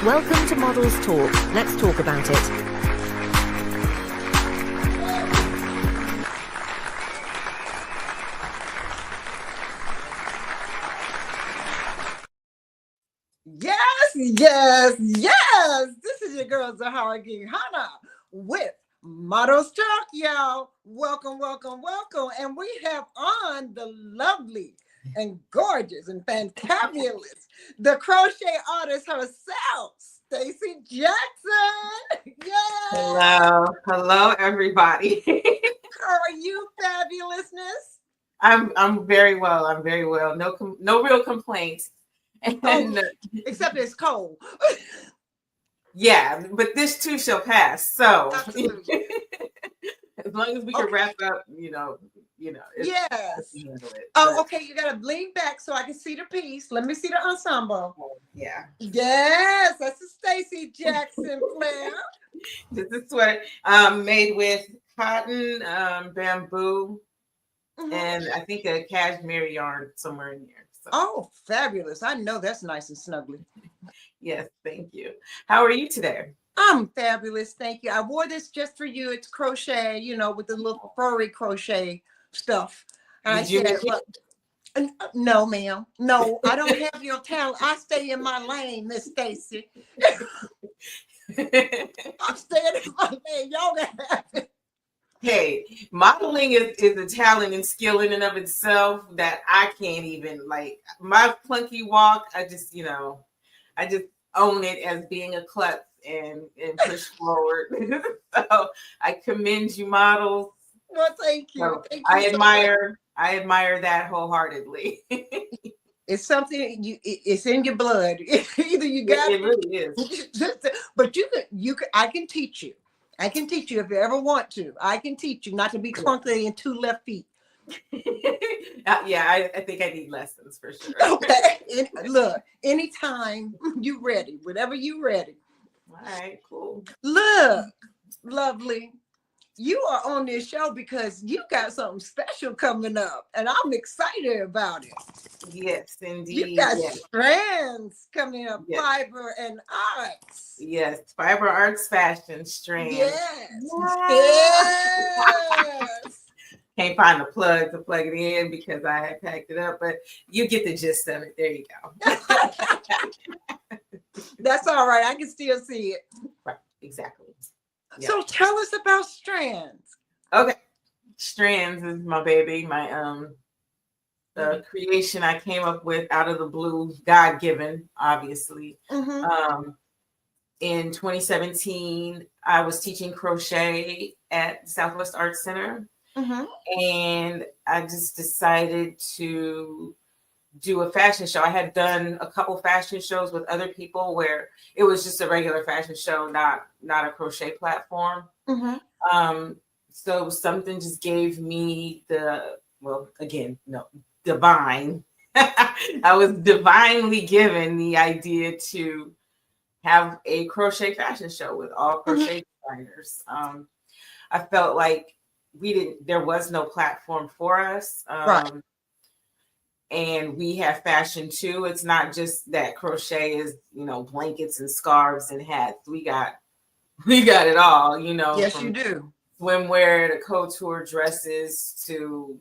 Welcome to Models Talk. Let's talk about it. Yes. This is your girl Zaharraa Geyhanna with Models Talk, y'all. Welcome. And we have on the lovely and gorgeous and fantabulous, the crochet artist herself, Stacey Jackson. Yay! Hello, everybody. How are you, fabulousness? I'm very well. No real complaints. And Except it's cold. yeah, but this too shall pass. So Absolutely. as long as we can wrap up, Yes. It, okay. You gotta lean back so I can see the piece. Let me see the ensemble. Yeah. Yes, that's a Stacey Jackson flair. This is sweater made with cotton, bamboo, and I think a cashmere yarn somewhere in there. So. Oh, fabulous. I know that's nice and snuggly. Yes, thank you. How are you today? I'm fabulous. Thank you. I wore this just for you. It's crochet, with the little furry crochet stuff. Did you make it? No, ma'am. No, I don't have your talent. I stay in my lane, Miss Stacey. I'm staying in my lane. Y'all gotta have it. Hey, modeling is a talent and skill in and of itself that I can't even, like, my plunky walk, I just own it as being a klutz and push forward. So I commend you, models. Well, thank you. So thank you I admire that wholeheartedly. It's something it's in your blood. Either you got it really is. But I can teach you. I can teach you if you ever want to. I can teach you not to be clunky in 2 left feet. I think I need lessons for sure. Okay. Look, anytime you ready, whenever you ready. All right, cool. Look, lovely. You are on this show because you got something special coming up, and I'm excited about it. Yes, indeed. You got strands coming up, yes. Fiber and Arts. Yes, Fiber Arts Fashion Strands. Yes. Can't find the plug to plug it in because I had packed it up, but you get the gist of it. There you go. That's all right. I can still see it. Right, exactly. So tell us about Strands. Okay. Strands is my baby, my creation I came up with out of the blue, God-given, obviously. In 2017, I was teaching crochet at Southwest Arts Center. And I just decided to do a fashion show. I had done a couple fashion shows with other people where it was just a regular fashion show, not a crochet platform. So something just gave me divine. I was divinely given the idea to have a crochet fashion show with all crochet designers. I felt like there was no platform for us. Right. And we have fashion too. It's not just that crochet is, blankets and scarves and hats. We got it all, Yes, you do. Swimwear to couture dresses to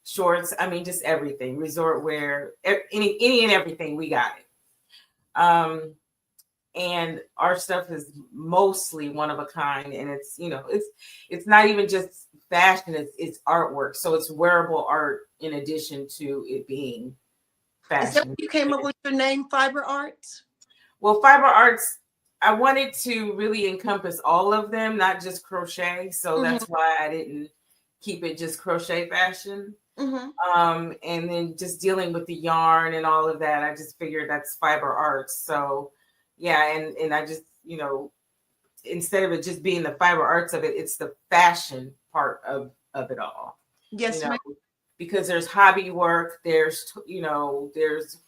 shorts. I mean, just everything. Resort wear, any and everything, we got it. And our stuff is mostly one of a kind, and it's not even just fashion, it's artwork. So it's wearable art in addition to it being fashion. Is that what you came up with your name, Fiber Arts? Well, Fiber Arts, I wanted to really encompass all of them, not just crochet. So that's why I didn't keep it just crochet fashion. And then just dealing with the yarn and all of that, I just figured that's Fiber Arts. So yeah, and I just, instead of it just being the fiber arts of it, it's the fashion part of it all. Yes, ma'am. Because there's hobby work, there's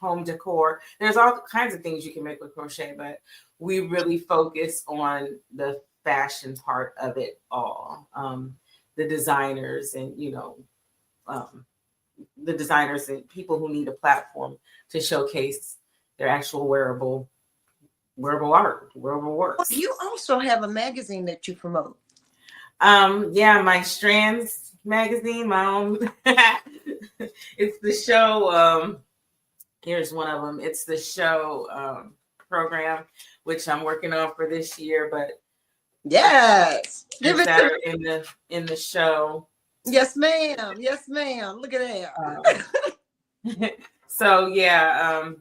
home decor, there's all kinds of things you can make with crochet, but we really focus on the fashion part of it all. The designers and the designers and people who need a platform to showcase their actual wearable wearable art, wearable works. You also have a magazine that you promote. Yeah, my Strands magazine, my own. It's the show. Here's one of them. It's the show program, which I'm working on for this year. But yes, give it to in the show. Yes, ma'am. Yes, ma'am. Look at that. So yeah,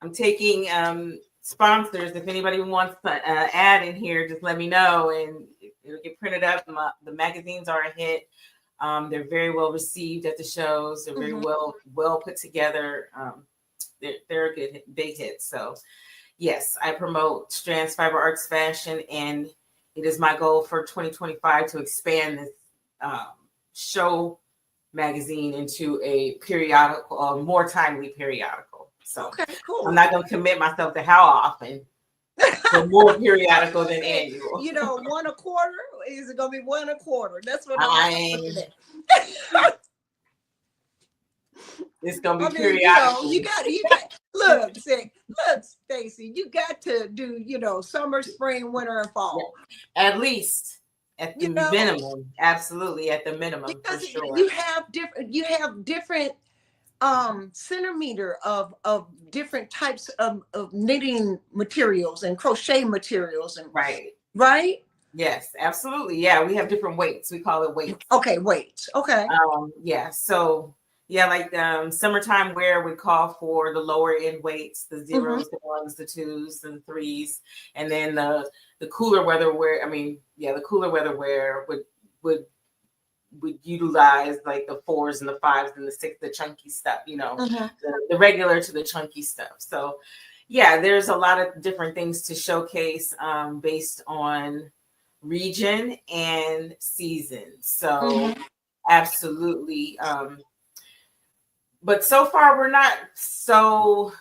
I'm taking sponsors. If anybody wants to add in here, just let me know, and it'll get printed up. The magazines are a hit. They're very well received at the shows. They're very well put together. They're a good big hit. So yes, I promote Strands Fiber Arts Fashion, and it is my goal for 2025 to expand this show magazine into a periodical, a more timely periodical. So okay, cool. I'm not going to commit myself to how often, but more periodical than annual. You know, one a quarter? Is it going to be one a quarter? That's what I'm looking at. It's going to be periodical. You got, look, Stacy, you got to do, summer, spring, winter, and fall. At least. At the minimum, absolutely at the minimum, because for sure. You have different centimeter of different types of knitting materials and crochet materials and right. Yes, absolutely. Yeah, we have different weights. We call it weights. Okay, weights. Okay. Yeah. So yeah, like summertime wear would call for the lower end weights, the zeros, the ones, the twos, and the threes, and then the cooler weather wear. The cooler weather wear would utilize like the 4s and the 5s and the 6, the chunky stuff. The regular to the chunky stuff. So yeah, there's a lot of different things to showcase based on region and season. So absolutely. But so far we're not. So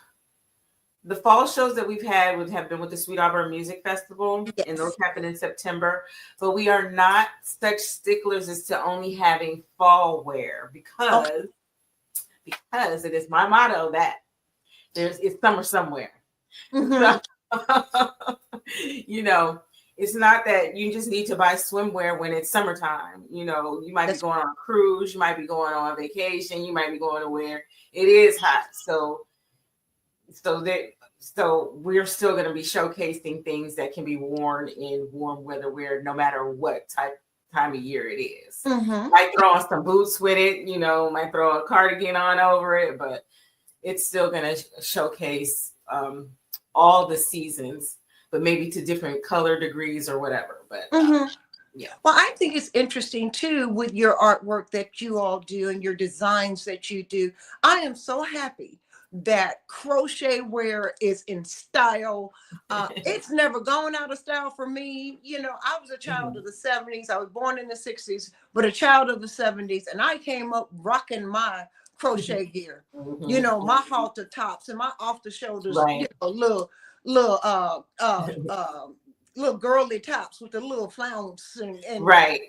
the fall shows that we've had would have been with the Sweet Auburn Music Festival, and those happen in September. But we are not such sticklers as to only having fall wear because it is my motto that it's summer somewhere. So, it's not that you just need to buy swimwear when it's summertime. You might be going on a cruise, you might be going on vacation, you might be going to where it is hot. So we're still going to be showcasing things that can be worn in warm weather wear, no matter what time of year it is. Might throw on some boots with it, might throw a cardigan on over it, but it's still going to showcase all the seasons, but maybe to different color degrees or whatever. But yeah. Well, I think it's interesting too with your artwork that you all do and your designs that you do. I am so happy that crochet wear is in style. It's never gone out of style for me. I was a child of the 70s. I was born in the 60s, but a child of the 70s. And I came up rocking my crochet gear, my halter tops and my off the shoulders, little girly tops with the little flounce and having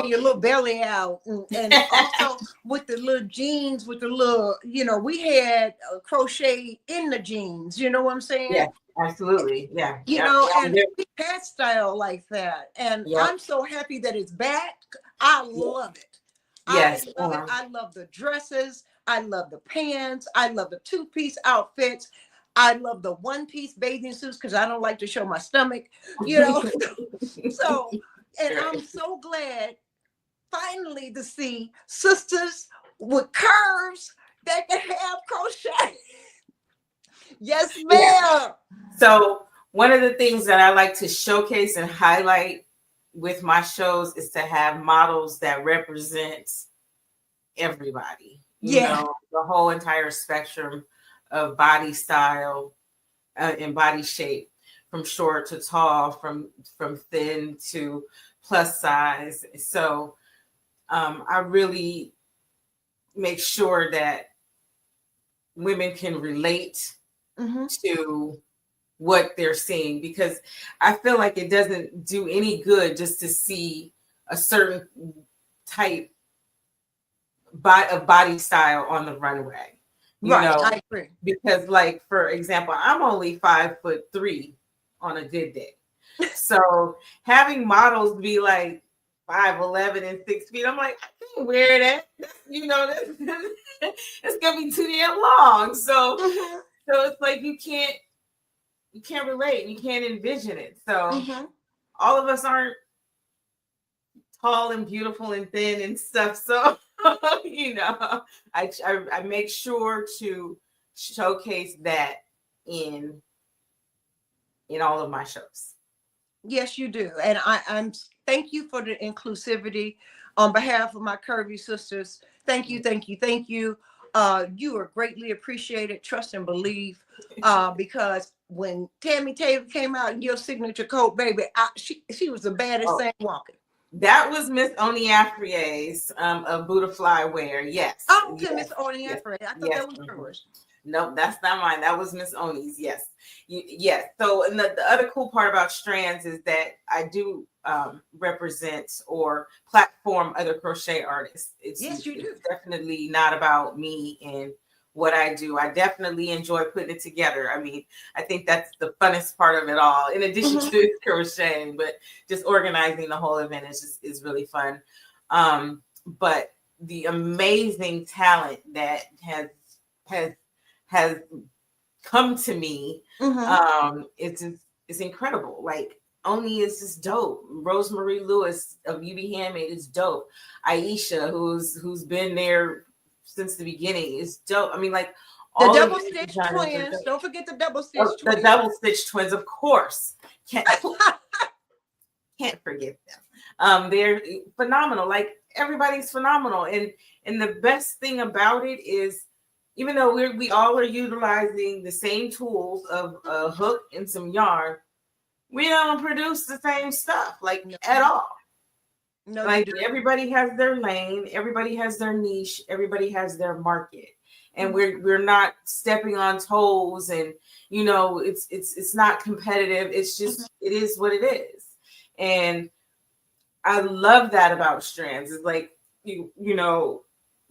your little belly out and also with the little jeans with the little, we had crochet in the jeans, you know what I'm saying? Yeah, absolutely. Yeah. And we had style like that. And I'm so happy that it's back. I love it. Yes. I love it. I love the dresses. I love the pants. I love the 2-piece outfits. I love the 1-piece bathing suits because I don't like to show my stomach, So, and I'm so glad finally to see sisters with curves that can have crochet. Yes, ma'am. Yeah. So one of the things that I like to showcase and highlight with my shows is to have models that represent everybody. The whole entire spectrum of body style and body shape, from short to tall, from thin to plus size. So I really make sure that women can relate to what they're seeing, because I feel like it doesn't do any good just to see a certain type of body style on the runway. I agree. Because like, for example, I'm only 5'3" on a good day. So having models be like 5'11" and 6 feet, I'm like, I can't wear that. It's gonna be too damn long. So it's like you can't relate, you can't envision it. So all of us aren't tall and beautiful and thin and stuff. So I make sure to showcase that in all of my shows. Yes, you do. And I'm thank you for the inclusivity on behalf of my curvy sisters. Thank you, thank you, thank you. You are greatly appreciated, trust and believe. Because when Tammy Taylor came out in your signature coat, baby, she was the baddest thing walking. That was Miss Oni Afrie's of Buddha Fly wear. Yes. Oh, okay, Miss Oni Afri. I thought that was yours. Nope, that's not mine. That was Miss Oni's. Yes. Yes. So, and the other cool part about Strands is that I do represent or platform other crochet artists. Yes, you do. It's definitely not about me and what I do. I definitely enjoy putting it together. I mean, I think that's the funnest part of it all, in addition to crocheting, but just organizing the whole event is really fun. But the amazing talent that has come to me, it's incredible. Like, Oni is just dope. Rosemary Lewis of UB Handmade is dope. Aisha, who's been there since the beginning, is dope. I mean, like, the double stitch twins. Don't forget the double stitch twins. The double stitch twins, of course. Can't forget them. They're phenomenal. Like, everybody's phenomenal. And the best thing about it is, even though we all are utilizing the same tools of a hook and some yarn, we don't produce the same stuff, at all. No, like, everybody has their lane, everybody has their niche, everybody has their market, and we're not stepping on toes, and it's not competitive. It's just it is what it is, and I love that about Strands. It's like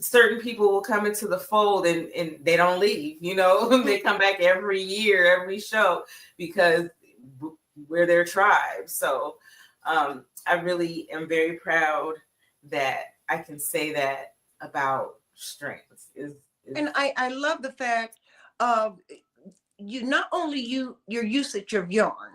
certain people will come into the fold and they don't leave. They come back every year, every show, because we're their tribe. So I really am very proud that I can say that about Strands. And I love the fact of not only your usage of yarn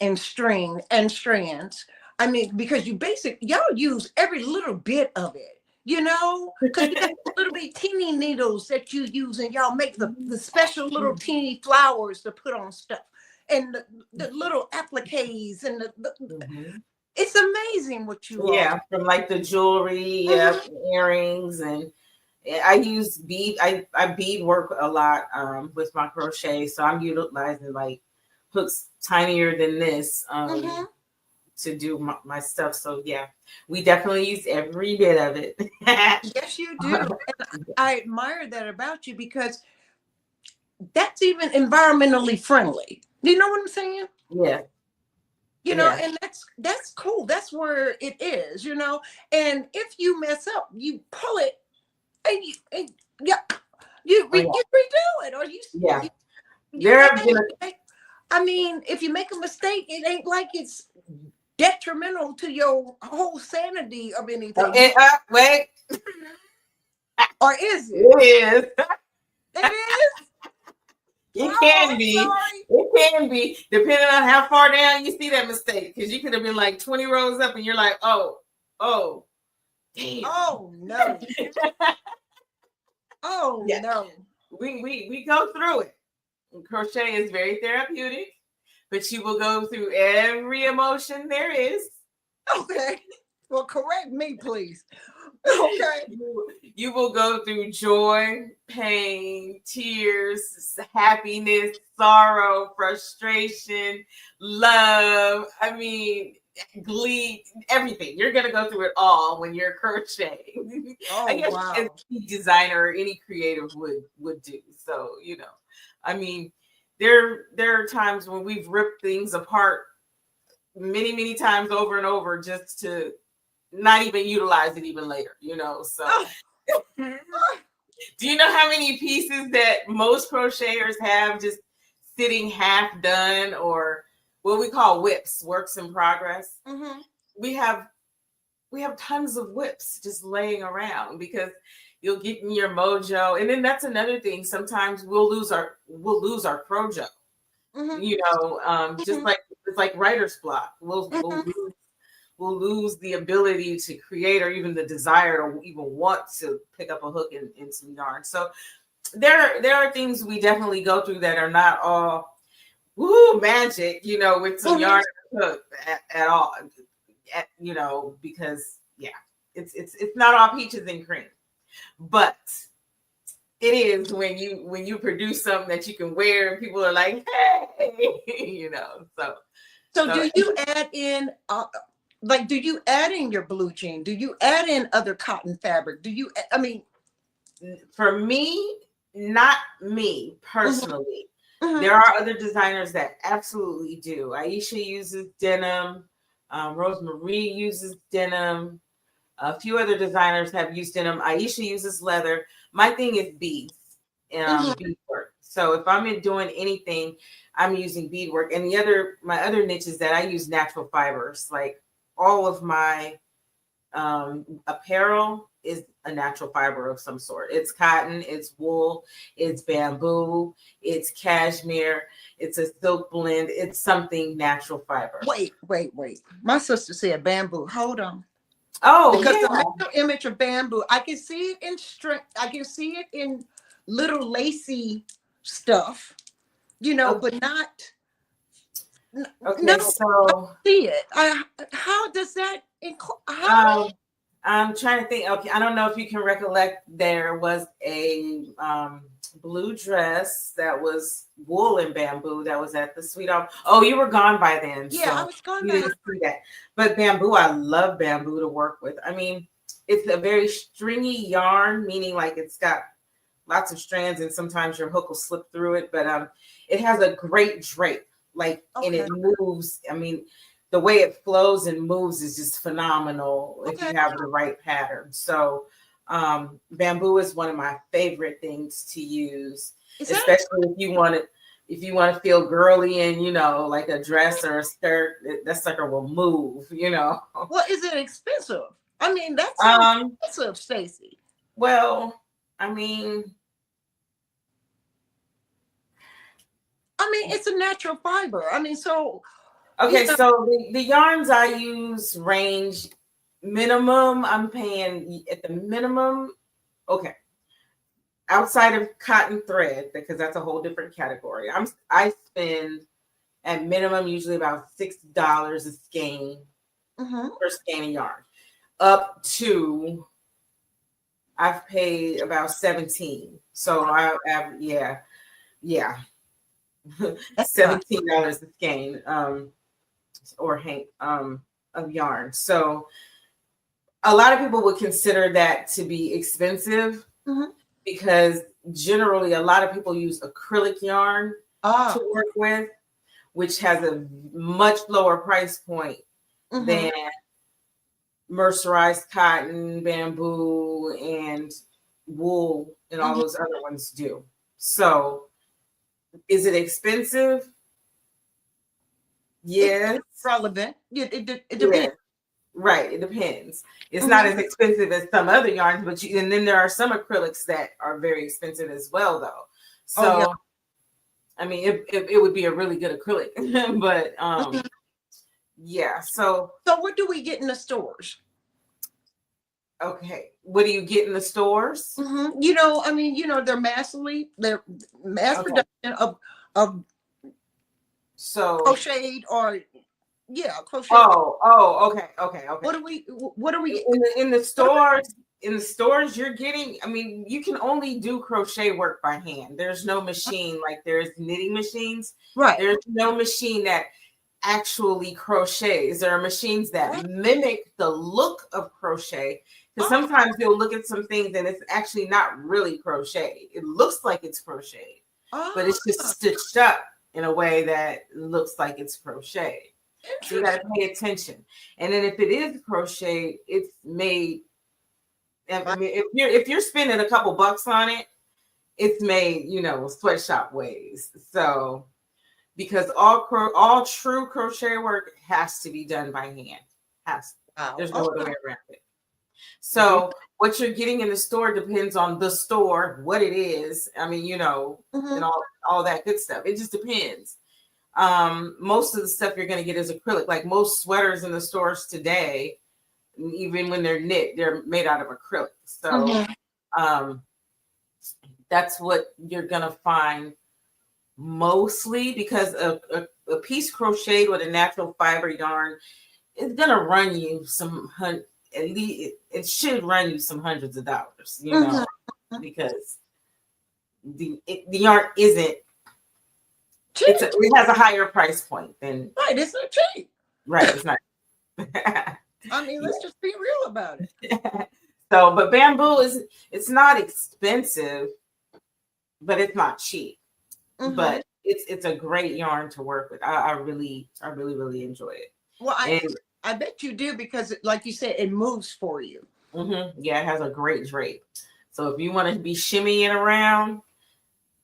and string and strands. I mean, because y'all use every little bit of it, because you got little bitty teeny needles that you use, and y'all make the special little teeny flowers to put on stuff, and the little appliques, and it's amazing what you from like the jewelry, earrings, and I use bead. I bead work a lot with my crochet, so I'm utilizing like hooks tinier than this to do my stuff. So yeah, we definitely use every bit of it. Yes, you do. And I admire that about you, because that's even environmentally friendly. You know what I'm saying? Yeah. And that's cool. That's where it is, and if you mess up, you pull it and you redo it, or I mean, if you make a mistake, it ain't like it's detrimental to your whole sanity of anything. Wait. Or is it? It is. It is? It can be. Sorry. It can be, depending on how far down you see that mistake. Because you could have been like 20 rows up and you're like, oh, damn. Oh, no. Oh, no. We go through it. Crochet is very therapeutic, but you will go through every emotion there is. Okay. Well, correct me, please. Okay. You will go through joy, pain, tears, happiness, sorrow, frustration, love. I mean, glee, everything. You're gonna go through it all when you're crocheting. Oh, I guess wow. any designer or any creative would do. So, I mean, there are times when we've ripped things apart many, many times over and over just to not even utilize it even later, so Do you know how many pieces that most crocheters have just sitting half done, or what we call whips, works in progress? Mm-hmm. We have tons of whips just laying around because you'll get in your mojo. And then that's another thing. Sometimes we'll lose our crojo. Mm-hmm. You know, just like it's like writer's block. Mm-hmm. We'll lose the ability to create, or even the desire to even want to pick up a hook in some yarn. So there are things we definitely go through that are not all woo magic, you know, with some yarn hook at all. You know, because it's not all peaches and cream, but it is when you produce something that you can wear and people are like, hey, you know. So do you add in like, do you add in your blue jean? Do you add in other cotton fabric? Do you, I mean, for me, not me personally. Mm-hmm. There are other designers that absolutely do. Aisha uses denim. Rosemary uses denim. A few other designers have used denim. Aisha uses leather. My thing is beads and beadwork. So if I'm doing anything, I'm using beadwork. And my other niche is that I use natural fibers. Like all of my apparel is a natural fiber of some sort. It's cotton, it's wool, it's bamboo, it's cashmere, it's a silk blend, it's something natural fiber. Wait. My sister said bamboo. Hold on. Oh, because yeah. the mental image of bamboo, I can see it in strength. I can see it in little lacy stuff, you know, but not. Okay, No, so I see it. How does that? How? I'm trying to think. Okay, I don't know if you can recollect. There was a blue dress that was wool and bamboo that was at the Sweet Home. Oh, you were gone by then. Yeah, so I was gone you by didn't see that. But bamboo, I love bamboo to work with. I mean, it's a very stringy yarn, meaning like it's got lots of strands, and sometimes your hook will slip through it. But it has a great drape, like, and it moves. I mean, the way it flows and moves is just phenomenal if you have the right pattern. So bamboo is one of my favorite things to use, especially if you want to feel girly and, you know, like a dress or a skirt, that sucker will move, you know. Well, is it expensive? I mean, that's expensive, Stacey. Well, I mean, it's a natural fiber. I mean, so. Okay, so the yarns I use range minimum. I'm paying at the minimum. Okay, outside of cotton thread, because that's a whole different category. I spend at minimum usually about $6 a skein per skein of yarn. Up to I've paid about 17. So I have $17 a skein. Or hank of yarn. So a lot of people would consider that to be expensive because generally a lot of people use acrylic yarn to work with, which has a much lower price point than mercerized cotton, bamboo, and wool, and all those other ones do. So is it expensive? Yes. It's relevant. It depends. Yeah. Right. It depends. It's not as expensive as some other yarns, but and then there are some acrylics that are very expensive as well, though. So, I mean, it would be a really good acrylic, but yeah. So what do we get in the stores? Okay, what do you get in the stores? You know, I mean, you know, they're mass production of so crocheted or crocheted. Okay. What are we in the stores? In the stores, you're getting. I mean, you can only do crochet work by hand. There's no machine like there's knitting machines. Right. There's no machine that actually crochets. There are machines that mimic the look of crochet. Because sometimes you'll look at some things and it's actually not really crocheted. It looks like it's crocheted, but it's just stitched up in a way that looks like it's crocheted. So you got to pay attention. And then if it is crocheted, it's made I mean, if you're spending a couple bucks on it, it's made, sweatshop ways. So because all true crochet work has to be done by hand. Wow. There's no other way around it. So what you're getting in the store depends on the store, what it is. I mean, and all that good stuff. It just depends. Most of the stuff you're going to get is acrylic. Like most sweaters in the stores today, even when they're knit, they're made out of acrylic. So that's what you're going to find mostly, because a piece crocheted with a natural fiber yarn is going to run you at least it should run you some hundreds of dollars, because the yarn isn't cheap. It has a higher price point than it's not cheap. Right, it's not. I mean, let's just be real about it. So, but bamboo it's not expensive, but it's not cheap. But it's a great yarn to work with. I really enjoy it. Well, I bet you do, because like you said, it moves for you. Yeah, it has a great drape. So if you want to be shimmying around,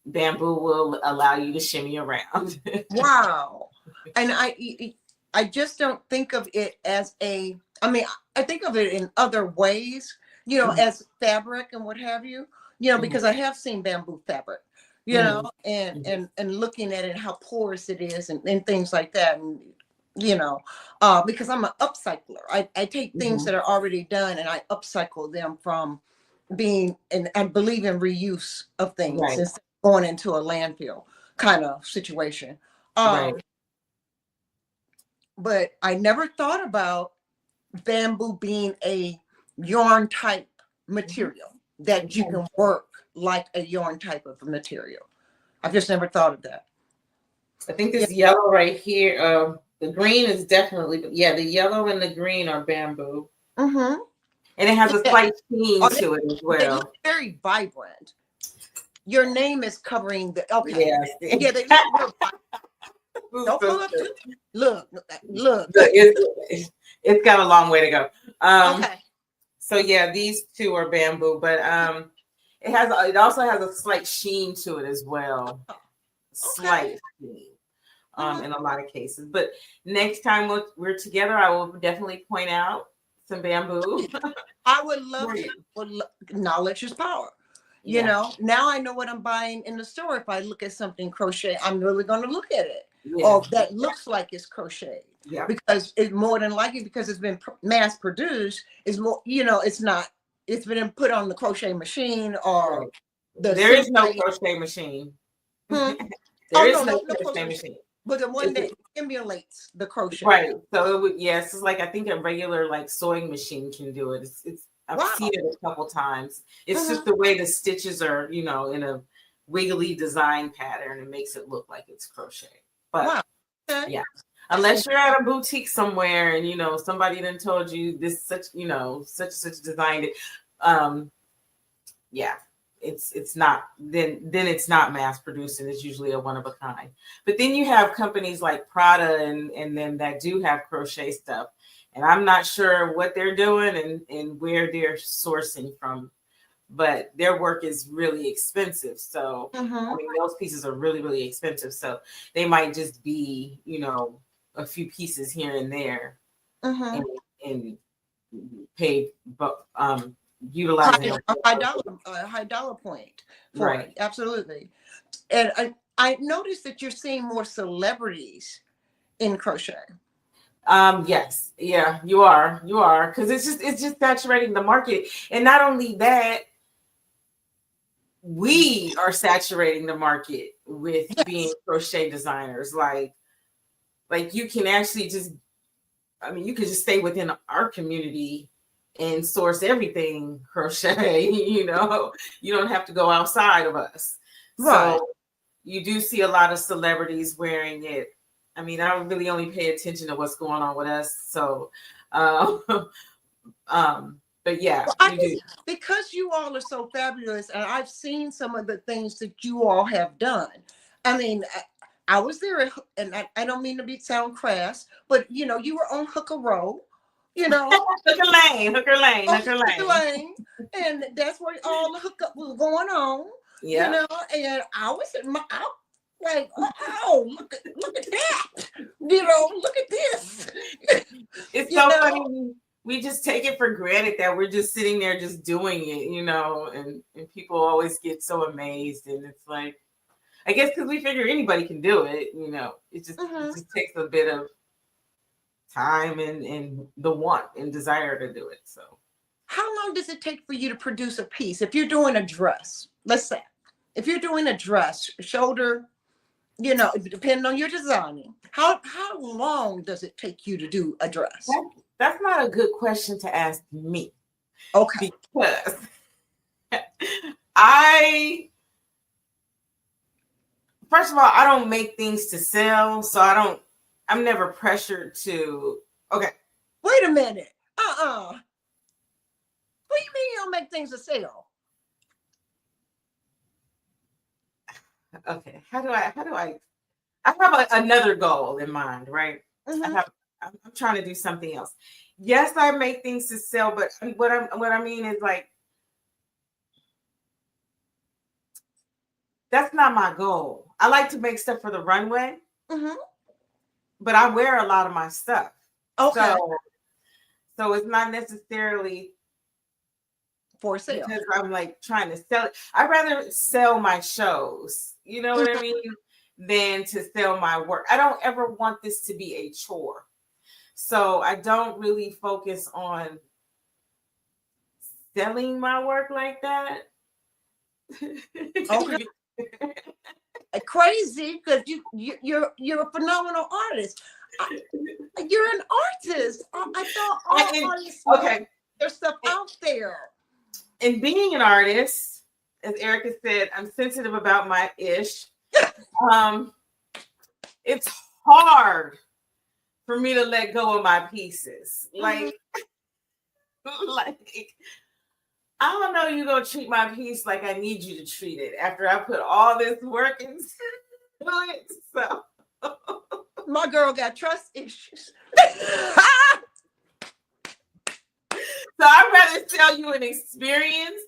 bamboo will allow you to shimmy around. Wow. And I just don't think of it as I think of it in other ways, as fabric and what have you, because I have seen bamboo fabric, and looking at it, how porous it is and things like that. And, because I'm an upcycler. I take things that are already done and I upcycle them from being, and I believe in reuse of things instead of going into a landfill kind of situation. But I never thought about bamboo being a yarn type material that you can work like a yarn type of material. I've just never thought of that. I think this yellow right here, the green is definitely, the yellow and the green are bamboo. And it has a slight sheen to it as well. It's very vibrant. Your name is covering the, Yes. Yeah, they look real vibrant. Don't pull up to, look. It's got a long way to go. Okay. So yeah, these two are bamboo, but it also has a slight sheen to it as well. Slight sheen. In a lot of cases. But next time we're together, I will definitely point out some bamboo. I would love to. Well, knowledge is power. Now I know what I'm buying in the store. If I look at something crochet, I'm really going to look at it. Or that looks like it's crocheted. Yeah. Because it's more than likely, because it's been mass produced, is more, it's not, it's been put on the crochet machine or there is no crochet machine. There is no crochet machine. But the one that emulates the crochet. Right. So it would, it's like, I think a regular like sewing machine can do it. I've seen it a couple times. It's just the way the stitches are, in a wiggly design pattern. It makes it look like it's crochet. But unless you're at a boutique somewhere and somebody then told you this such designed it. It's not, then it's not mass produced, and it's usually a one of a kind. But then you have companies like Prada and then that do have crochet stuff, and I'm not sure what they're doing and where they're sourcing from, but their work is really expensive. So I mean, those pieces are really, really expensive. So they might just be, a few pieces here and there, and pay, but utilizing a high dollar point for it. Absolutely. And I noticed that you're seeing more celebrities in crochet. Yes, yeah, you are, because it's just saturating the market. And not only that, we are saturating the market with being crochet designers. Like you can actually you could just stay within our community and source everything crochet. You don't have to go outside of us. Right. So you do see a lot of celebrities wearing it. I mean, I don't really only pay attention to what's going on with us. So, but yeah, well, because you all are so fabulous, and I've seen some of the things that you all have done. I mean, I was there, and I don't mean to sound crass, but you were on Hook a Row, you know. Hooker lane. And that's where all the hookup was going on. Yeah. You know, and I was like, oh, look at that. You know, look at this. It's so funny. We just take it for granted that we're just sitting there just doing it, you know, and people always get so amazed. And it's like, I guess because we figure anybody can do it, you know, it just takes a bit of time and the want and desire to do it. So how long does it take for you to produce a piece? If you're doing a dress, let's say, if you're doing a dress, shoulder, you know, depending on your designing, how long does it take you to do a dress? That's not a good question to ask me. Okay. Because first of all, I don't make things to sell, so I'm never pressured to, okay. Wait a minute. What do you mean you don't make things to sell? Okay, how do I have another goal in mind, right? I'm trying to do something else. Yes, I make things to sell, but what I mean is like, that's not my goal. I like to make stuff for the runway, but I wear a lot of my stuff. Okay. So it's not necessarily for sale because I'm like trying to sell it. I'd rather sell my shows, you know what I mean, than to sell my work. I don't ever want this to be a chore. So I don't really focus on selling my work like that. Okay. Crazy, because you're a phenomenal artist. You're an artist. I thought all artists there's stuff out there. And being an artist, as Erica said, I'm sensitive about my ish. It's hard for me to let go of my pieces. Like I don't know, you're gonna treat my piece like I need you to treat it after I put all this work into it. So my girl got trust issues. So I'd rather sell you an experience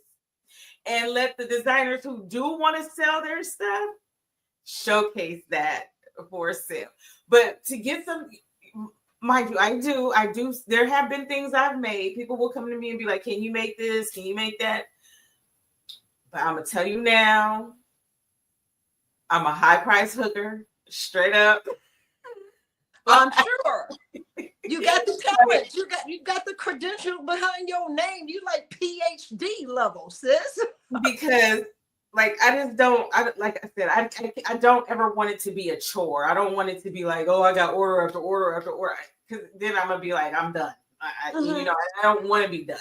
and let the designers who do want to sell their stuff showcase that for sale. But to get some, mind you, I do. There have been things I've made. People will come to me and be like, can you make this? Can you make that? But I'm going to tell you now, I'm a high price hooker, straight up. I'm sure. You got the talent. You got the credential behind your name. You like PhD level, sis. Because like I just don't. Like I said, I don't ever want it to be a chore. I don't want it to be like, oh, I got order after order after order. Because then I'm gonna be like, I'm done. You know, I don't want to be done.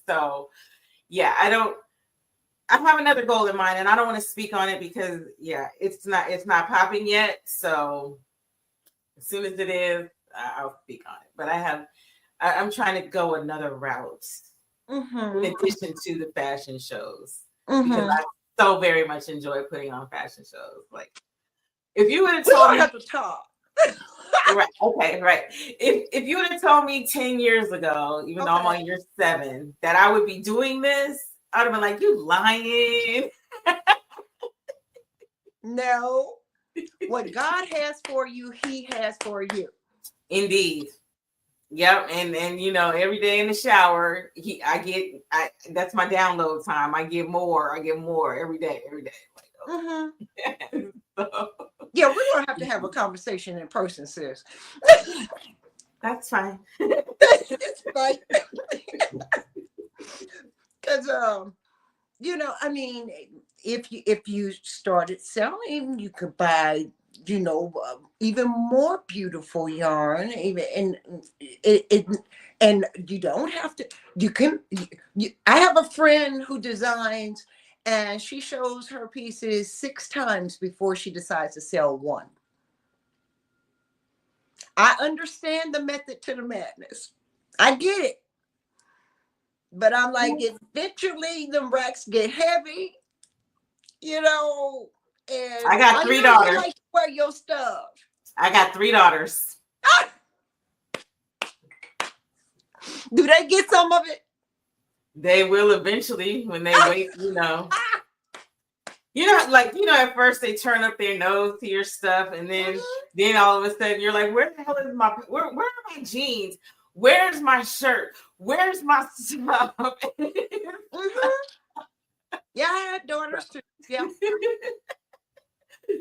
So yeah, I don't. I have another goal in mind, and I don't want to speak on it because it's not popping yet. So as soon as it is, I'll speak on it. But I'm trying to go another route in addition to the fashion shows because I so very much enjoy putting on fashion shows. Like if you would have told me at the top. Right, okay, right. If you would have told me 10 years ago, even though I'm on year 7, that I would be doing this, I would have been like, you lying. No. What God has for you, He has for you. Indeed. Yep. And you know, every day in the shower, that's my download time. I get more every day. Like, so, yeah, we're gonna have to have a conversation in person, sis. That's fine. It's fine. Because you know, I mean, if you started selling, you could buy, you know, even more beautiful yarn, and you don't have to. You can. I have a friend who designs, and she shows her pieces 6 times before she decides to sell one. I understand the method to the madness. I get it. But I'm like, eventually the racks get heavy, you know. And I got 3 daughters. Like to wear your stuff. I got 3 daughters. Do they get some of it? They will eventually when they wait, at first they turn up their nose to your stuff, and then all of a sudden you're like, where the hell is where are my jeans? Where's my shirt? Where's my stuff? Yeah, I had daughters too. Yeah.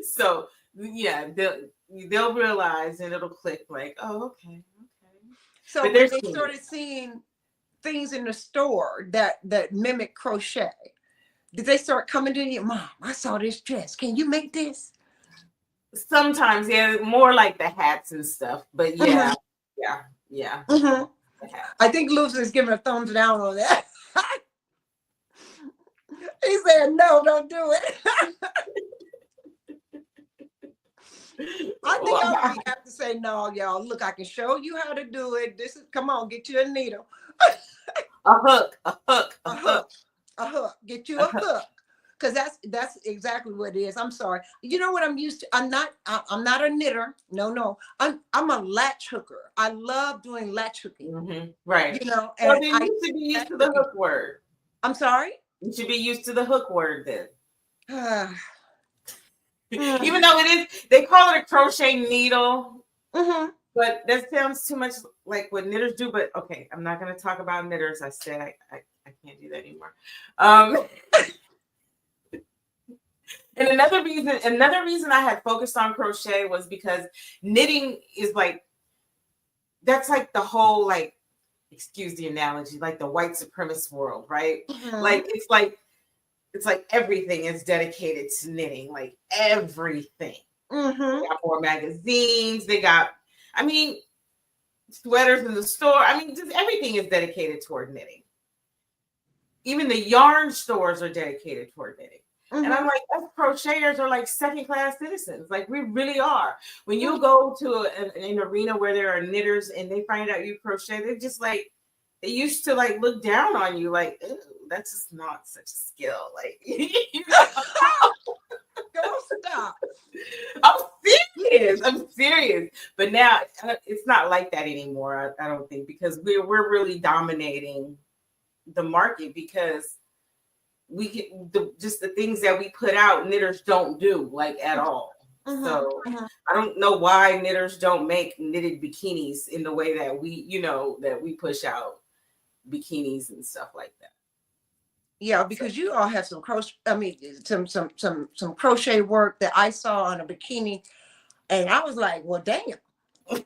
So yeah, they'll realize and it'll click like, oh, okay. So when they started seeing things in the store that mimic crochet, did they start coming to you, Mom, I saw this dress. Can you make this? Sometimes, yeah, more like the hats and stuff. But yeah. Mm-hmm. I think Lucy is giving a thumbs down on that. He said, no, don't do it. I think I really have to say, no, y'all. Look, I can show you how to do it. Come on, get you a needle. A hook. Get you a hook. Because that's exactly what it is. I'm sorry. You know what I'm used to? I'm not a knitter. No. I'm a latch hooker. I love doing latch hooking. Mm-hmm. Right. And then you should be used to the hook word. I'm sorry? You should be used to the hook word then. Even though they call it a crochet needle, but that sounds too much like what knitters do. But okay, I'm not going to talk about knitters. I said I can't do that anymore. And another reason I had focused on crochet was because knitting is that's like the whole, like, excuse the analogy, like the white supremacist world, right? Like it's like everything is dedicated to knitting, like everything. They got more magazines. They got, sweaters in the store. Just everything is dedicated toward knitting. Even the yarn stores are dedicated toward knitting. And I'm like, us crocheters are like second-class citizens. Like, we really are. When you go to an arena where there are knitters and they find out you crochet, they're just like, they used to like look down on you, like, ew, that's just not such a skill. Like, Go stop. I'm serious. But now it's not like that anymore. I don't think, because we're really dominating the market, because we get just the things that we put out, knitters don't do, like, at all. So I don't know why knitters don't make knitted bikinis in the way that we push out bikinis and stuff like that. Yeah, because you all have some some crochet work that I saw on a bikini, and I was like, well, damn.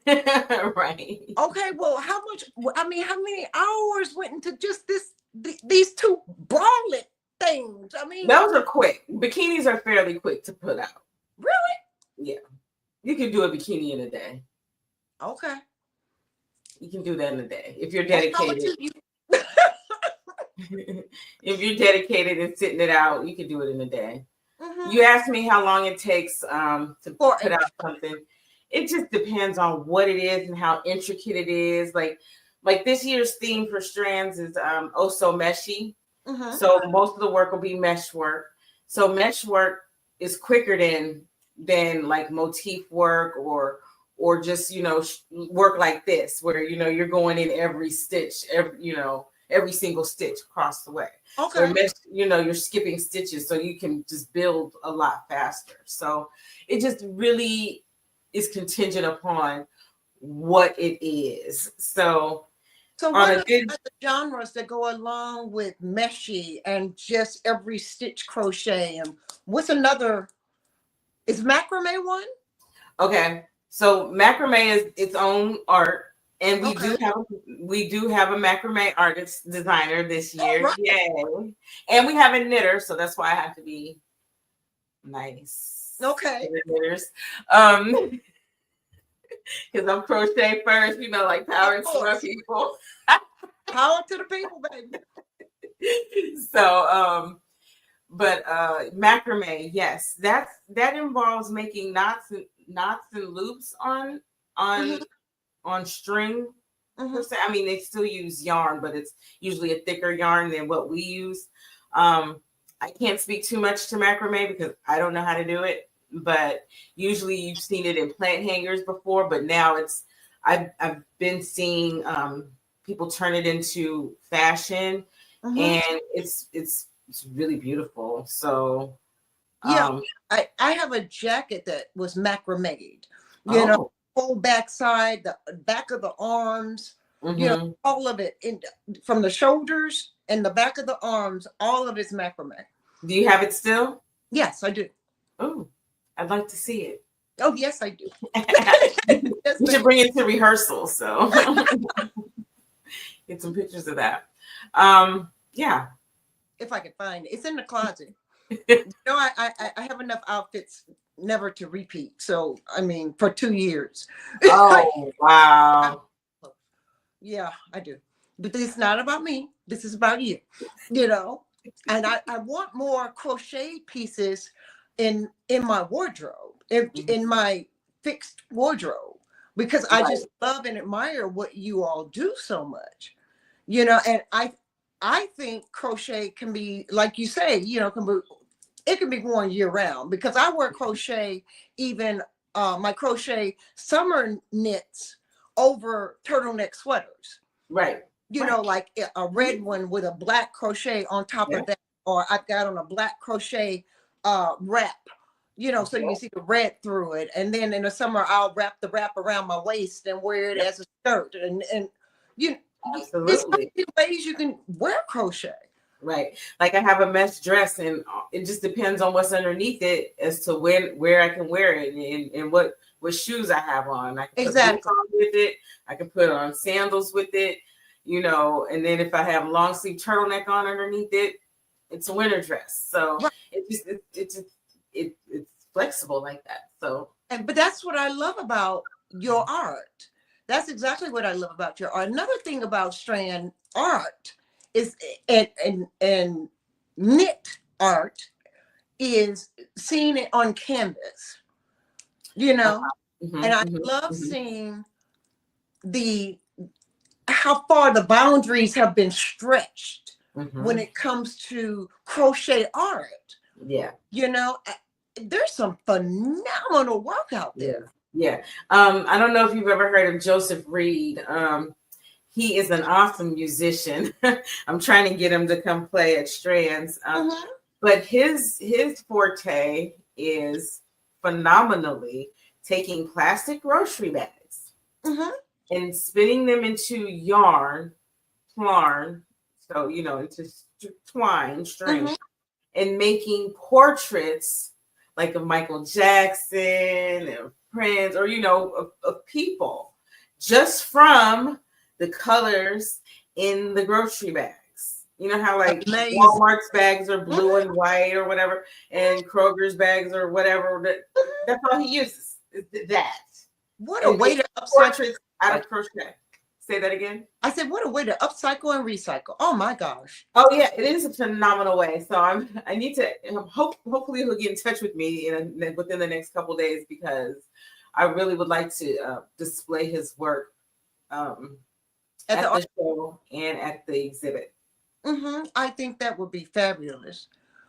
Right. Okay, well, how many hours went into just these two bralette things? Those are quick. Bikinis are fairly quick to put out. Really? Yeah. You can do a bikini in a day. Okay. You can do that in a day if you're dedicated. If you're dedicated and sitting it out, you can do it in a day. You asked me how long it takes to put out something. It just depends on what it is and how intricate it is. Like this year's theme for strands is oh so meshy. So most of the work will be mesh work. So mesh work is quicker than like motif work or just work like this, where you're going in every stitch, every single stitch across the way. Okay. Or mesh, you're skipping stitches, so you can just build a lot faster. So it just really is contingent upon what it is. So what are the genres that go along with meshy and just every stitch crochet? And what's another? Is macrame one? Okay. So macrame is its own art. And we do have a macrame artist designer this year. Right. Yay. And we have a knitter, so that's why I have to be nice. Okay. Knitters. Because I'm crochet first, like power to my people. Power to the people, baby. So but macrame, yes, that involves making knots and loops on string. They still use yarn, but it's usually a thicker yarn than what we use. I can't speak too much to macrame because I don't know how to do it, but usually you've seen it in plant hangers before, but now I've been seeing people turn it into fashion, and it's really beautiful. So yeah, I have a jacket that was macrameed, you know, whole backside, the back of the arms, you know, all of it from the shoulders and the back of the arms, all of it's macrame. Do you have it still? Yes, I do. Oh, I'd like to see it. Oh, yes, I do. You should bring it to rehearsal, so get some pictures of that. Yeah. If I can find it. It's in the closet. You know, I have enough outfits never to repeat. So, I mean, for 2 years. Oh, wow. Yeah, I do. But this is not about me. This is about you, you know. And I want more crochet pieces in my wardrobe, in my fixed wardrobe, because I just love and admire what you all do so much, you know. And I think crochet can be, like you say, you know, it can be worn year round, because I wear crochet, even my crochet summer knits over turtleneck sweaters. Right. You know, like a red one with a black crochet on top of that, or I've got on a black crochet wrap, you know, so you can see the red through it. And then in the summer, I'll wrap the wrap around my waist and wear it as a skirt. And you know, there's so many ways you can wear crochet. Right. Like I have a mesh dress, and it just depends on what's underneath it as to where I can wear it and what shoes I have on. I can put boots on with it. I can put on sandals with it, you know, and then if I have long sleeve turtleneck on underneath it, it's a winter dress. So it's flexible like that. So, but that's what I love about your art. That's exactly what I love about your art. Another thing about strand art is, and knit art, is seeing it on canvas, you know. And I love seeing how far the boundaries have been stretched when it comes to crochet art. Yeah. You know, there's some phenomenal work out there. Yeah. I don't know if you've ever heard of Joseph Reed. He is an awesome musician. I'm trying to get him to come play at Strands. But his forte is phenomenally taking plastic grocery bags and spinning them into yarn, so, you know, into twine, string, and making portraits like of Michael Jackson and Prince, or, you know, of people, just from the colors in the grocery bags. You know how like Walmart's bags are blue and white or whatever, and Kroger's bags or whatever. That's all he uses. That. What a way to portraits out of crochet. Say that again. I said, what a way to upcycle and recycle. Oh my gosh. Oh yeah, it is a phenomenal way. So I need to hopefully he'll get in touch with me within the next couple of days, because I really would like to display his work at the show and at the exhibit. I think that would be fabulous.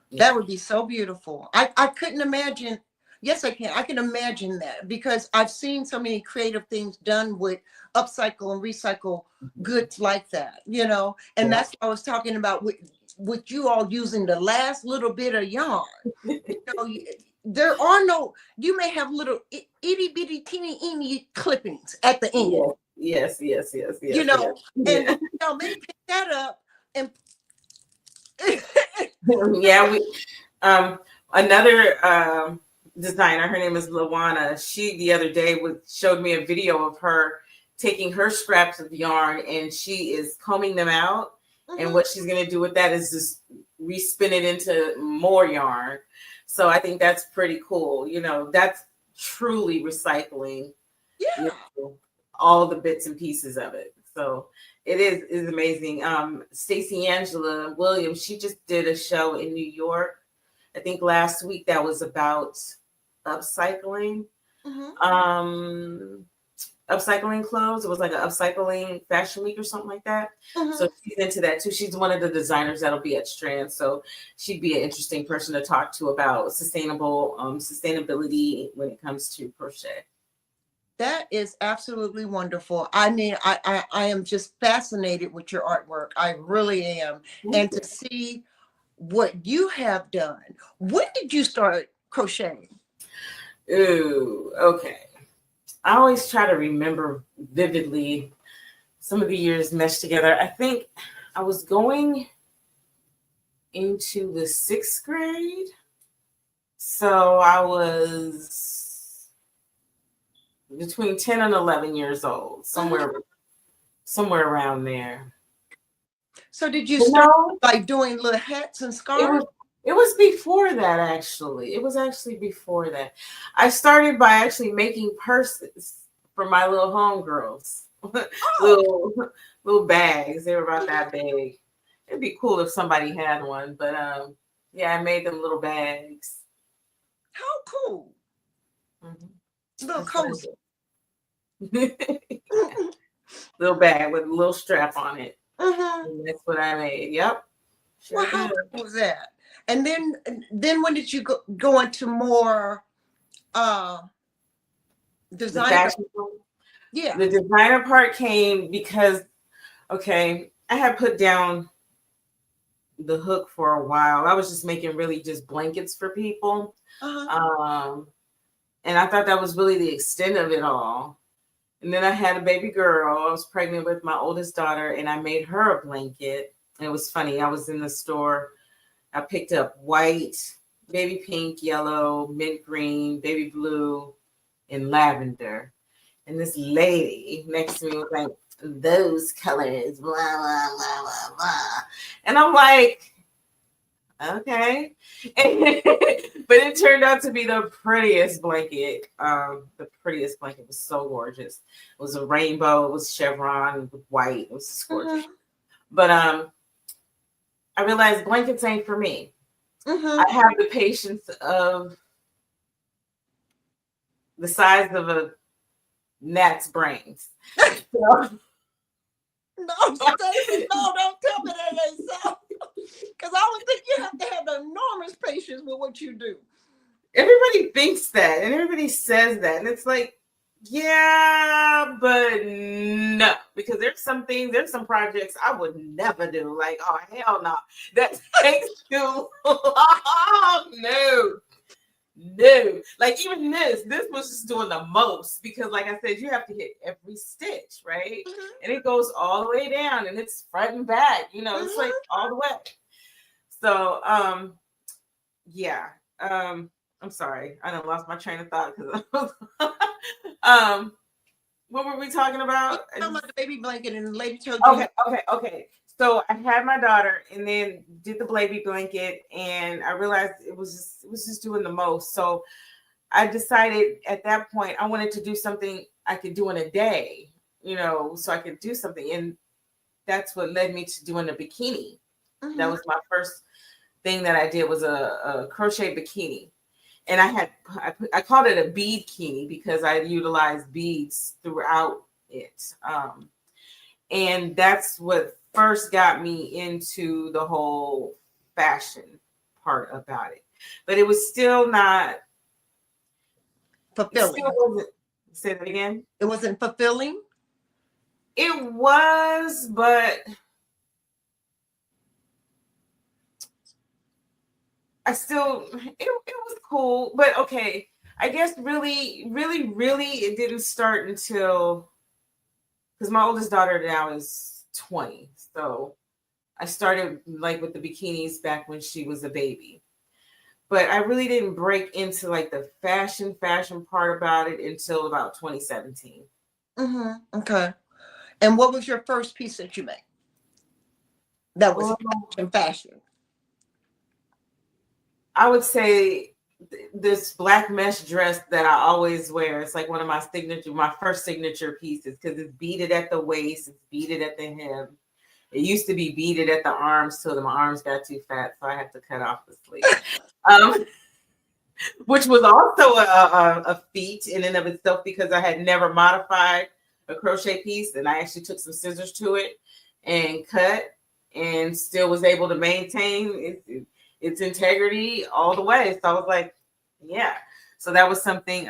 Yeah. That would be so beautiful. I couldn't imagine. Yes, I can. I can imagine that, because I've seen so many creative things done with upcycle and recycle goods like that, you know, and that's what I was talking about with you all using the last little bit of yarn. You know, you may have little itty bitty teeny clippings at the end. Yes. You know, and you know, maybe pick that up and another designer, her name is Lawana. She the other day showed me a video of her taking her scraps of yarn, and she is combing them out. And what she's going to do with that is just respin it into more yarn. So I think that's pretty cool. You know, that's truly recycling. Yeah. You know, all the bits and pieces of it. So it is amazing. Stacey Angela Williams, she just did a show in New York, I think last week, that was about upcycling. Upcycling clothes. It was like an upcycling fashion week or something like that. So she's into that too. She's one of the designers that'll be at Strand. So she'd be an interesting person to talk to about sustainability when it comes to crochet. That is absolutely wonderful. I mean, I am just fascinated with your artwork. I really am. And to see what you have done. When did you start crocheting? Ooh, okay. I always try to remember vividly. Some of the years meshed together. I think I was going into the 6th grade. So I was between 10 and 11 years old, somewhere around there. So did you start like doing little hats and scarves? It was before that, actually. It was actually before that. I started by actually making purses for my little homegirls. little bags. They were about that big. It'd be cool if somebody had one, but yeah, I made them little bags. How cool. Mm-hmm. Little cozy. Little bag with a little strap on it. Mm-hmm. And that's what I made. Yep. Sure. Well, how cool was that? And then when did you go into more designer? Yeah. The designer part came because, okay, I had put down the hook for a while. I was just making really just blankets for people. And I thought that was really the extent of it all. And then I had a baby girl. I was pregnant with my oldest daughter, and I made her a blanket. And it was funny. I was in the store. I picked up white, baby pink, yellow, mint green, baby blue, and lavender. And this lady next to me was like, those colors, blah, blah, blah, blah, blah. And I'm like, okay. But it turned out to be the prettiest blanket. The prettiest blanket was so gorgeous. It was a rainbow. It was chevron with white. It was just gorgeous. But I realized blankets ain't for me. I have the patience of the size of a gnat's brains. No, Stacey, no, don't tell me that ain't so. Because I would think you have to have enormous patience with what you do. Everybody thinks that, and everybody says that, and it's like, yeah, but no, because there's some projects I would never do. Like, oh hell no, that takes too long. No. Like even this was just doing the most because, like I said, you have to hit every stitch, right? And it goes all the way down, and it's front and back. It's like all the way. So, yeah. I'm sorry, I done lost my train of thought because what were we talking about? The baby blanket and the lady told you. Okay. So I had my daughter and then did the baby blanket, and I realized it was just doing the most. So I decided at that point I wanted to do something I could do in a day, so I could do something, and that's what led me to doing a bikini. That was my first thing that I did was a crochet bikini. And I called it a bead bikini because I utilized beads throughout it. And that's what first got me into the whole fashion part about it. But it was still not fulfilling. Say that again. It wasn't fulfilling? It was, but I still, it was cool, but okay. I guess really, it didn't start until, because my oldest daughter now is 20. So I started like with the bikinis back when she was a baby. But I really didn't break into like the fashion part about it until about 2017. Okay. And what was your first piece that you made? That was fashion. I would say this black mesh dress that I always wear. It's like one of my first signature pieces because it's beaded at the waist, it's beaded at the hem. It used to be beaded at the arms till my arms got too fat, so I had to cut off the sleeve. Which was also a feat in and of itself because I had never modified a crochet piece, and I actually took some scissors to it and cut, and still was able to maintain its integrity all the way. So I was like, yeah. So that was something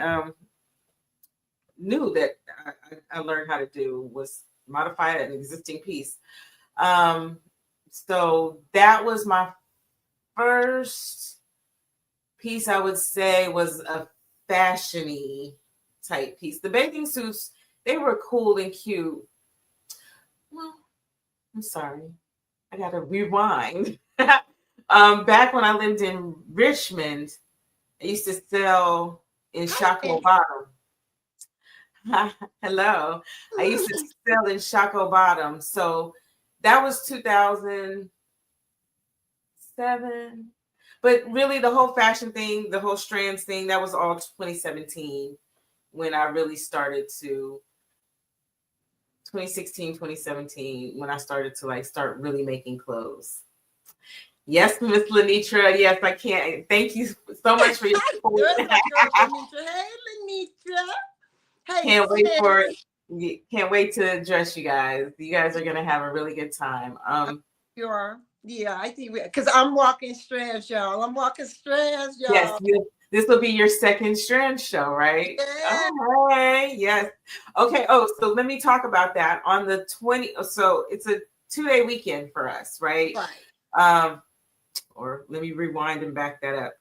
new that I learned how to do was modify an existing piece. So that was my first piece, I would say, was a fashion-y type piece. The bathing suits, they were cool and cute. Well, I'm sorry. I got to rewind. Back when I lived in Richmond, I used to sell in Shockoe Bottom. Hello. I used to sell in Shockoe Bottom. So that was 2007. But really the whole fashion thing, the whole strands thing, that was all 2017 when I really started to 2016, 2017, when I started to like start really making clothes. Yes, Miss Lenitra. Yes, I can. Thank you so much for your support. Hey, Lenitra. Hey, Can't wait to address you guys. You guys are gonna have a really good time. Sure. Yeah, I think because I'm walking strands, y'all. Yes, this will be your second strand show, right? Yeah. Okay, yes. Okay. Oh, so let me talk about that on the 20th. So it's a 2-day weekend for us, right? Right. Or let me rewind and back that up.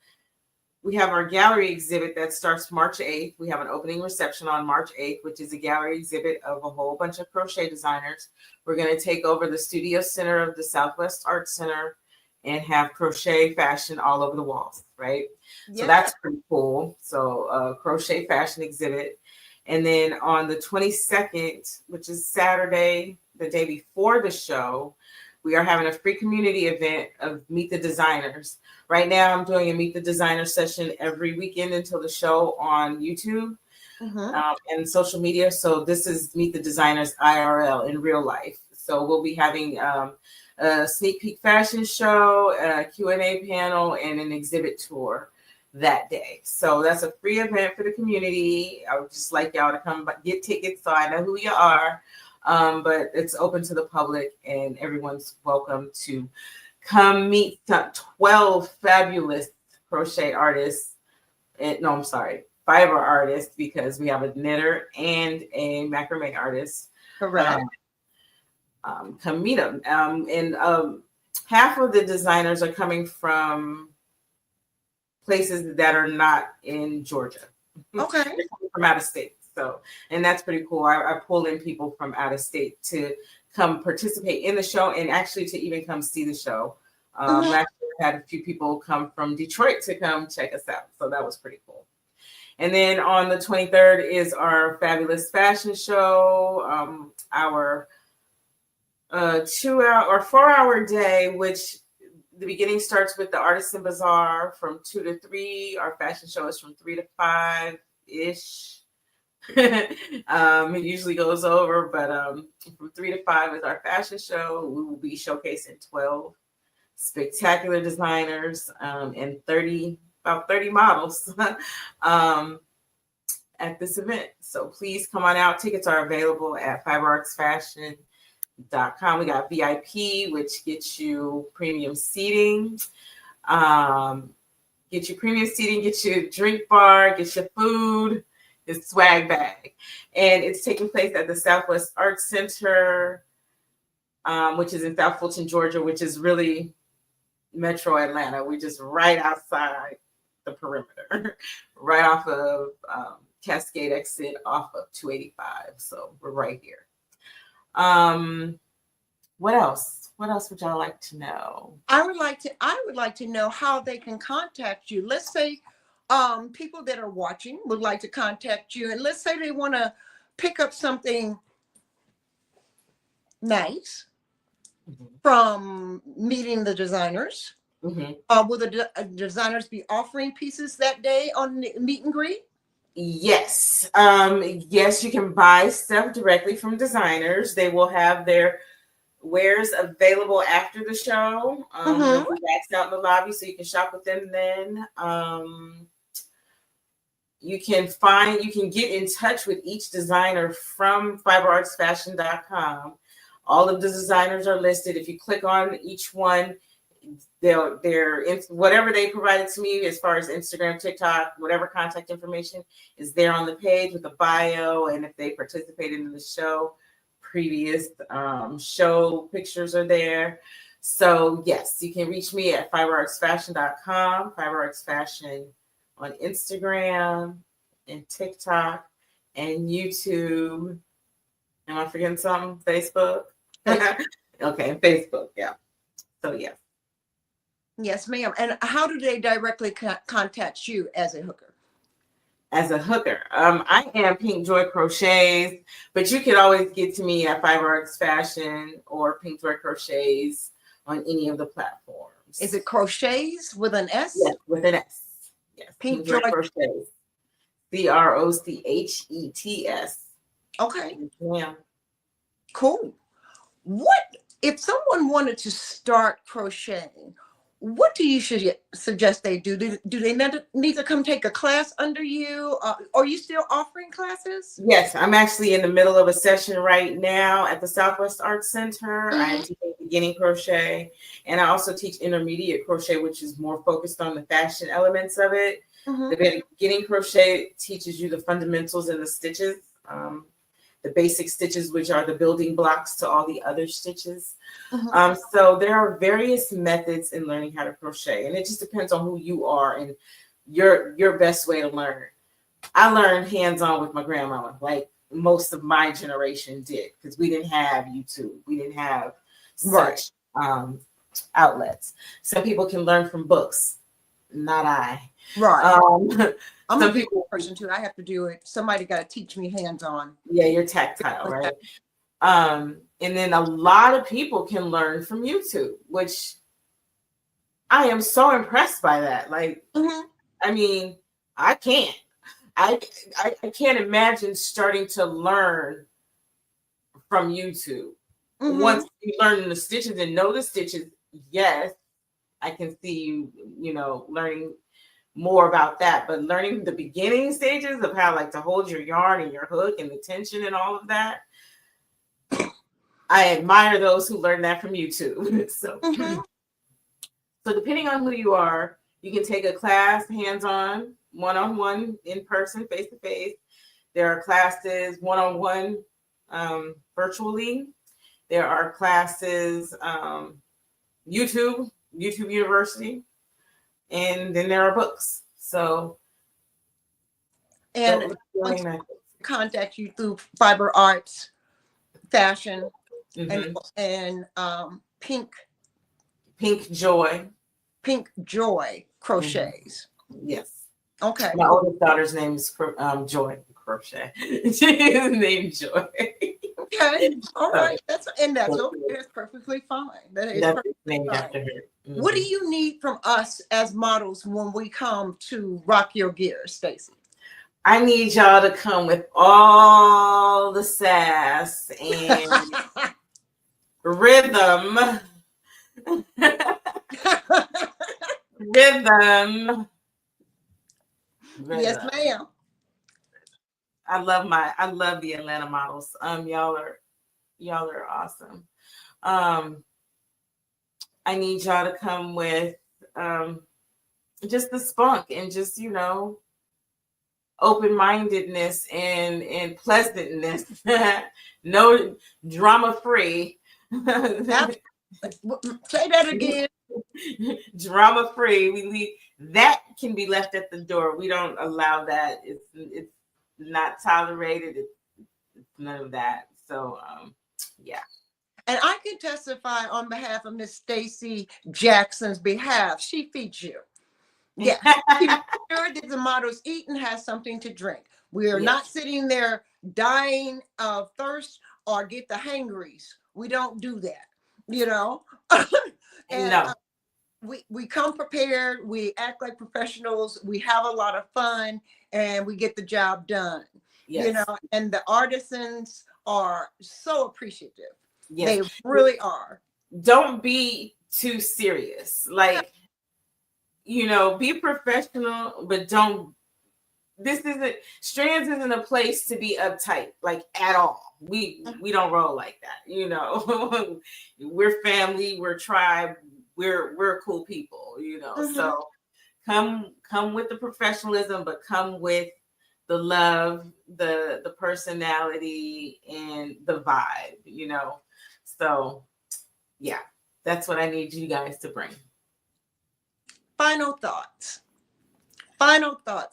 We have our gallery exhibit that starts March 8th. We have an opening reception on March 8th, which is a gallery exhibit of a whole bunch of crochet designers. We're going to take over the studio center of the Southwest Art Center and have crochet fashion all over the walls, right? Yeah. So that's pretty cool. So crochet fashion exhibit. And then on the 22nd, which is Saturday, the day before the show, we are having a free community event of Meet the Designers. Right now, I'm doing a Meet the Designer session every weekend until the show on YouTube and social media. So this is Meet the Designers IRL in real life. So we'll be having a sneak peek fashion show, a Q&A panel, and an exhibit tour that day. So that's a free event for the community. I would just like y'all to come get tickets so I know who you are. But it's open to the public and everyone's welcome to come meet 12 fabulous crochet artists. Fiber artists, because we have a knitter and a macrame artist. Correct. Come meet them. And half of the designers are coming from places that are not in Georgia. Okay. They're coming from out of state. So, and that's pretty cool. I pull in people from out of state to come participate in the show and actually to even come see the show. Last year I had a few people come from Detroit to come check us out. So that was pretty cool. And then on the 23rd is our fabulous fashion show, our 2-hour or 4-hour day, which the beginning starts with the Artisan Bazaar from 2 to 3. Our fashion show is from 3 to 5-ish. It usually goes over, but from 3 to 5 is our fashion show. We will be showcasing 12 spectacular designers and about 30 models at this event. So please come on out. Tickets are available at fiberartsfashion.com. We got VIP, which gets you premium seating. Get you a drink bar, get your food. It's swag bag, and it's taking place at the Southwest Art Center, which is in South Fulton, Georgia, which is really Metro Atlanta. We're just right outside the perimeter, right off of Cascade exit off of 285. So we're right here. What else? What else would y'all like to know? I would like to know how they can contact you. Let's say people that are watching would like to contact you, and let's say they want to pick up something nice from meeting the designers. Will the designers be offering pieces that day on the meet and greet? Yes. Yes, you can buy stuff directly from designers. They will have their wares available after the show. They'll be backed out in the lobby, so you can shop with them then. You can get in touch with each designer from fiberartsfashion.com. All of the designers are listed. If you click on each one, whatever they provided to me as far as Instagram, TikTok, whatever contact information is there on the page with the bio, and if they participated in the show, previous show pictures are there. So yes, you can reach me at fiberartsfashion.com, fiberartsfashion on Instagram and TikTok and YouTube. Am I forgetting something? Facebook? Okay, Facebook, yeah. So yeah. Yes, ma'am. And how do they directly contact you as a hooker? As a hooker, I am Pink Joy Crochets, but you can always get to me at Fiber Arts Fashion or Pink Joy Crochets on any of the platforms. Is it crochets with an S? Yes, with an S. Yes, Pink Joy Crochets. CROCHETS. Okay. Yeah. Cool. What if someone wanted to start crocheting? What do you suggest they do? Do they need to come take a class under you? Are you still offering classes? Yes, I'm actually in the middle of a session right now at the Southwest Arts Center. Mm-hmm. I'm teaching beginning crochet, and I also teach intermediate crochet, which is more focused on the fashion elements of it. Mm-hmm. The beginning crochet teaches you the fundamentals and the stitches, the basic stitches, which are the building blocks to all the other stitches. Mm-hmm. So there are various methods in learning how to crochet, and it just depends on who you are and your best way to learn. I learned hands-on with my grandmama, like most of my generation did, because we didn't have YouTube. We didn't have such outlets. Some people can learn from books, not I. Right. I'm a people person too. I have to do it. Somebody got to teach me hands-on. Yeah, you're tactile, right? And then a lot of people can learn from YouTube, which I am so impressed by that. Like, mm-hmm. I mean, I can't imagine starting to learn from YouTube. Mm-hmm. Once you learn the stitches and know the stitches, yes, I can see you learning more about that, but learning the beginning stages of how like to hold your yarn and your hook and the tension and all of that, I admire those who learn that from YouTube. So depending on who you are, you can take a class hands-on, one-on-one, in person, face-to-face. There are classes one-on-one virtually. There are classes YouTube University. And then there are books. So, and contact you through Fiber Arts Fashion, mm-hmm. and Pink Joy Crochets. Mm-hmm. Yes. Okay. My oldest daughter's name is Joy Crochet. She's named Joy. Okay. All right. That's okay. That's perfectly fine. That's perfectly named fine. After her. Mm-hmm. What do you need from us as models when we come to rock your gear, Stacey? I need y'all to come with all the sass and rhythm. Rhythm. Yes, ma'am. I love the Atlanta models. Y'all are awesome. I need y'all to come with just the spunk and just open-mindedness and pleasantness. No drama free. Say that again. Drama free. We leave that can be left at the door. We don't allow that. It's not tolerated. It's none of that. So yeah. And I can testify on behalf of Miss Stacey Jackson's behalf. She feeds you. Yeah. Sure that the models eat and has something to drink. We are not sitting there dying of thirst or get the hangries. We don't do that, And, no. We come prepared. We act like professionals. We have a lot of fun, and we get the job done. Yes. And the artisans are so appreciative. Yes. They really are. Don't be too serious. Like, be professional, but Strands isn't a place to be uptight, like at all. We don't roll like that. We're family, we're tribe. we're cool people, So come with the professionalism, but come with the love, the personality, and the vibe, So yeah, that's what I need you guys to bring. Final thoughts,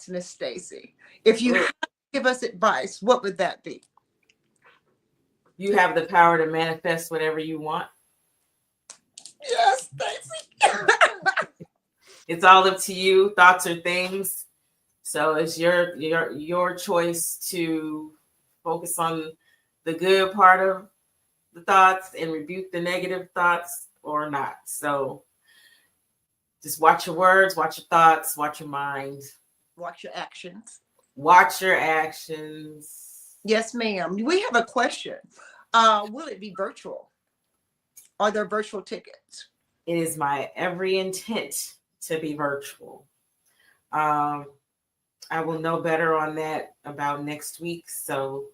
Miss Stacy. If you had to give us advice, what would that be? You have the power to manifest whatever you want. Yes, Stacy. It's all up to you. Thoughts are things. So it's your choice to focus on the good part of the thoughts and rebuke the negative thoughts or not. So just watch your words, watch your thoughts, watch your mind. Watch your actions. Watch your actions. Yes, ma'am. We have a question. Will it be virtual? Are there virtual tickets? It is my every intent to be virtual. I will know better on that about next week. So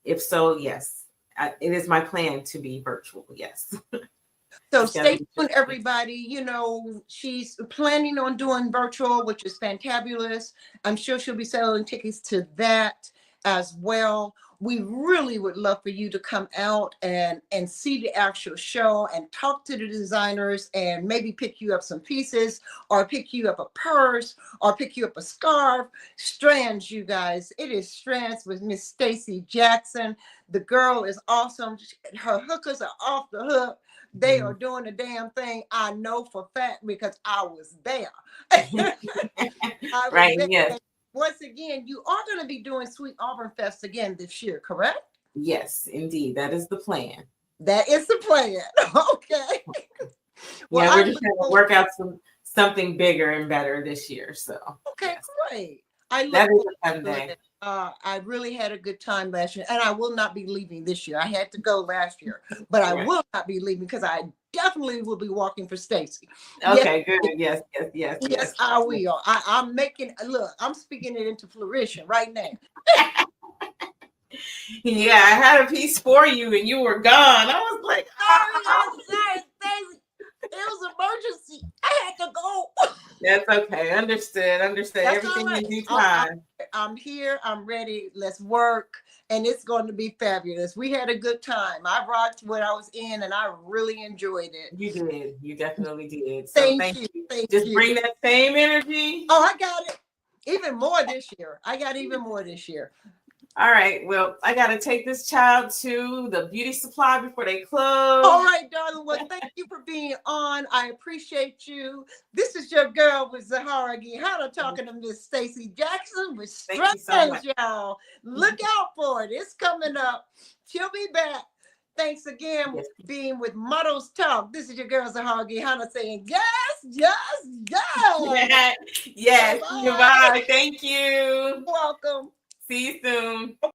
if so, yes, it is my plan to be virtual. Yes. So stay tuned, everybody. She's planning on doing virtual, which is fantabulous. I'm sure she'll be selling tickets to that as well. We really would love for you to come out and see the actual show and talk to the designers and maybe pick you up some pieces or pick you up a purse or pick you up a scarf. Strands, you guys. It is Strands with Miss Stacy Jackson. The girl is awesome. Her hookers are off the hook. They are doing the damn thing. I know for fact because I was there. Right, yes. Once again, you are going to be doing Sweet Auburn Fest again this year, correct? Yes, indeed. That is the plan. That is the plan. Okay. Well, we're just going to work out something bigger and better this year. So okay, yes. Great. That is a fun day. I really had a good time last year, and I will not be leaving this year. I had to go last year, but I will not be leaving because I definitely will be walking for Stacy. Okay, good. Yes. Yes, I will. I'm I'm speaking it into fruition right now. Yeah, I had a piece for you and you were gone. I was like, sorry, Stacy. It was emergency. I had to go. That's okay. Understood. That's everything right. in due time. I'm here. I'm ready. Let's work. And it's going to be fabulous. We had a good time. I rocked what I was in and I really enjoyed it. You did. You definitely did. So thank you. Just bring that same energy. Oh, I got it. Even more this year. I got even more this year. All right. Well, I got to take this child to the beauty supply before they close. All right, darling. Well, thank you for being on. I appreciate you. This is your girl with Zaharraa Geyhanna talking to Miss Stacy Jackson with Strands, so y'all. Look out for it. It's coming up. She'll be back. Thanks again for being with Modelz Talk. This is your girl Zaharraa Geyhanna saying yes. Yes. Goodbye. Thank you. Welcome. See you soon. Okay.